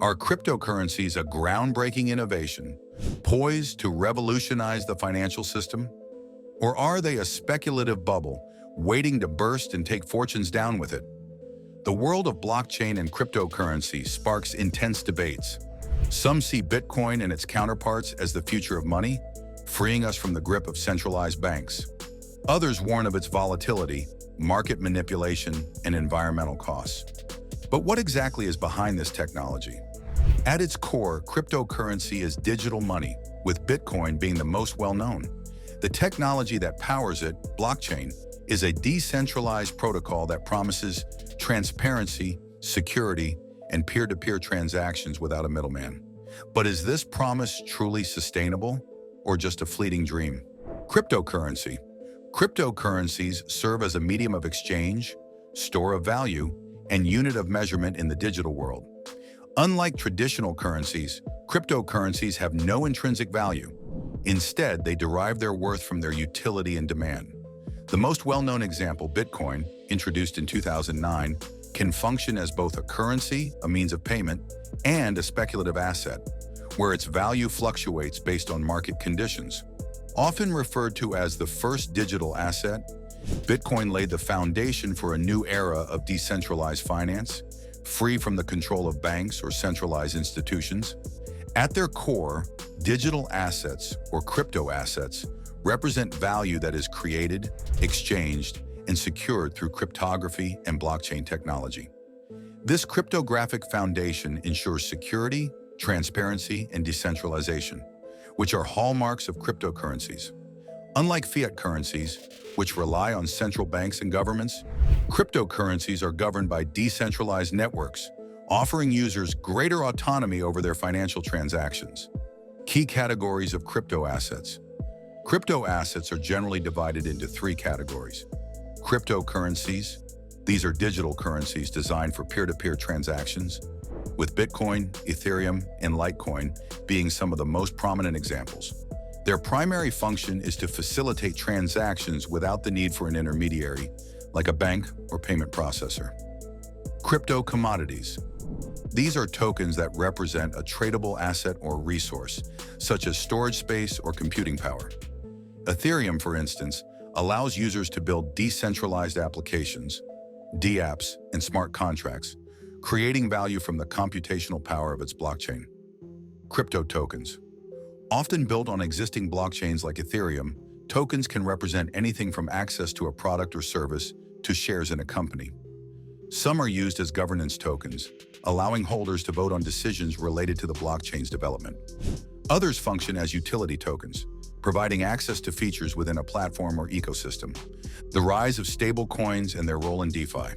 Are cryptocurrencies a groundbreaking innovation, poised to revolutionize the financial system? Or are they a speculative bubble, waiting to burst and take fortunes down with it? The world of blockchain and cryptocurrency sparks intense debates. Some see Bitcoin and its counterparts as the future of money, freeing us from the grip of centralized banks. Others warn of its volatility, market manipulation, and environmental costs. But what exactly is behind this technology? At its core, cryptocurrency is digital money, with Bitcoin being the most well-known. The technology that powers it, blockchain, is a decentralized protocol that promises transparency, security, and peer-to-peer transactions without a middleman. But is this promise truly sustainable, or just a fleeting dream? Cryptocurrency. Cryptocurrencies serve as a medium of exchange, store of value, and unit of measurement in the digital world. Unlike traditional currencies, cryptocurrencies have no intrinsic value. Instead, they derive their worth from their utility and demand. The most well-known example, Bitcoin, introduced in 2009, can function as both a currency, a means of payment, and a speculative asset, where its value fluctuates based on market conditions. Often referred to as the first digital asset, Bitcoin laid the foundation for a new era of decentralized finance, free from the control of banks or centralized institutions. At their core, digital assets, or crypto assets, represent value that is created, exchanged, and secured through cryptography and blockchain technology. This cryptographic foundation ensures security, transparency, and decentralization, which are hallmarks of cryptocurrencies. Unlike fiat currencies, which rely on central banks and governments, cryptocurrencies are governed by decentralized networks, offering users greater autonomy over their financial transactions. Key categories of crypto assets. Crypto assets are generally divided into three categories. Cryptocurrencies. These are digital currencies designed for peer-to-peer transactions, with Bitcoin, Ethereum, and Litecoin being some of the most prominent examples. Their primary function is to facilitate transactions without the need for an intermediary, like a bank or payment processor. Crypto commodities. These are tokens that represent a tradable asset or resource, such as storage space or computing power. Ethereum, for instance, allows users to build decentralized applications, dApps, and smart contracts, creating value from the computational power of its blockchain. Crypto tokens. Often built on existing blockchains like Ethereum, tokens can represent anything from access to a product or service to shares in a company. Some are used as governance tokens, allowing holders to vote on decisions related to the blockchain's development. Others function as utility tokens, providing access to features within a platform or ecosystem. The rise of stablecoins and their role in DeFi.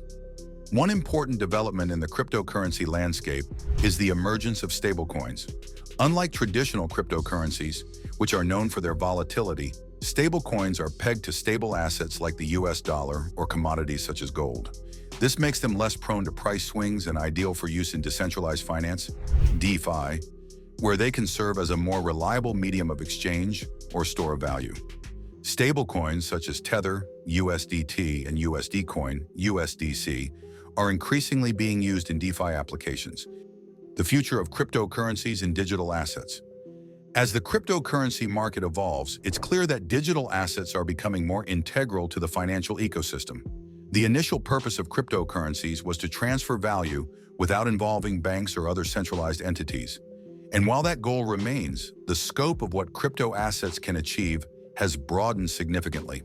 One important development in the cryptocurrency landscape is the emergence of stablecoins. Unlike traditional cryptocurrencies, which are known for their volatility, stablecoins are pegged to stable assets like the US dollar or commodities such as gold. This makes them less prone to price swings and ideal for use in decentralized finance, DeFi, where they can serve as a more reliable medium of exchange or store of value. Stablecoins such as Tether, USDT, and USD Coin, USDC, are increasingly being used in DeFi applications. The future of cryptocurrencies and digital assets. As the cryptocurrency market evolves, it's clear that digital assets are becoming more integral to the financial ecosystem. The initial purpose of cryptocurrencies was to transfer value without involving banks or other centralized entities. And while that goal remains, the scope of what crypto assets can achieve has broadened significantly.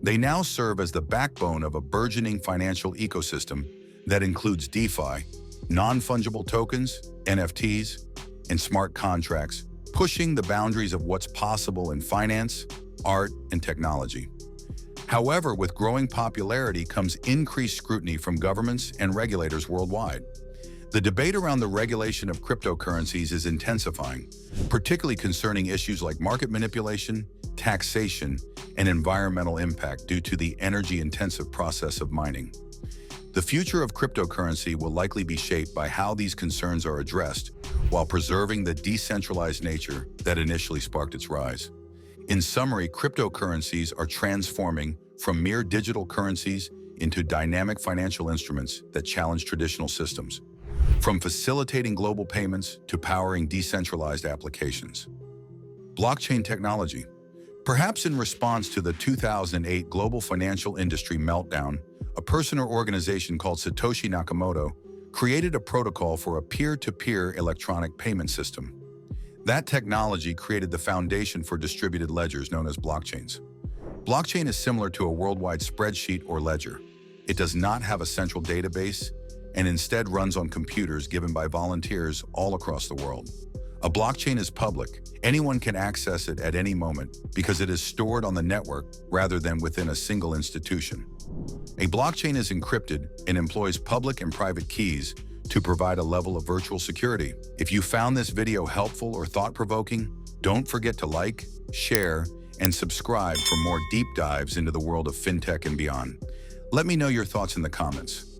They now serve as the backbone of a burgeoning financial ecosystem that includes DeFi, non-fungible tokens, NFTs, and smart contracts, pushing the boundaries of what's possible in finance, art, and technology. However, with growing popularity comes increased scrutiny from governments and regulators worldwide. The debate around the regulation of cryptocurrencies is intensifying, particularly concerning issues like market manipulation, taxation, and environmental impact due to the energy-intensive process of mining. The future of cryptocurrency will likely be shaped by how these concerns are addressed while preserving the decentralized nature that initially sparked its rise. In summary, cryptocurrencies are transforming from mere digital currencies into dynamic financial instruments that challenge traditional systems. from facilitating global payments to powering decentralized applications. Blockchain technology. Perhaps in response to the 2008 global financial industry meltdown, a person or organization called Satoshi Nakamoto created a protocol for a peer-to-peer electronic payment system. That technology created the foundation for distributed ledgers known as blockchains. Blockchain is similar to a worldwide spreadsheet or ledger. It does not have a central database and instead runs on computers given by volunteers all across the world. A blockchain is public. Anyone can access it at any moment because it is stored on the network rather than within a single institution. A blockchain is encrypted and employs public and private keys to provide a level of virtual security. If you found this video helpful or thought-provoking, don't forget to like, share, and subscribe for more deep dives into the world of fintech and beyond. Let me know your thoughts in the comments.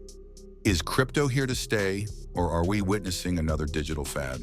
Is crypto here to stay, or are we witnessing another digital fad?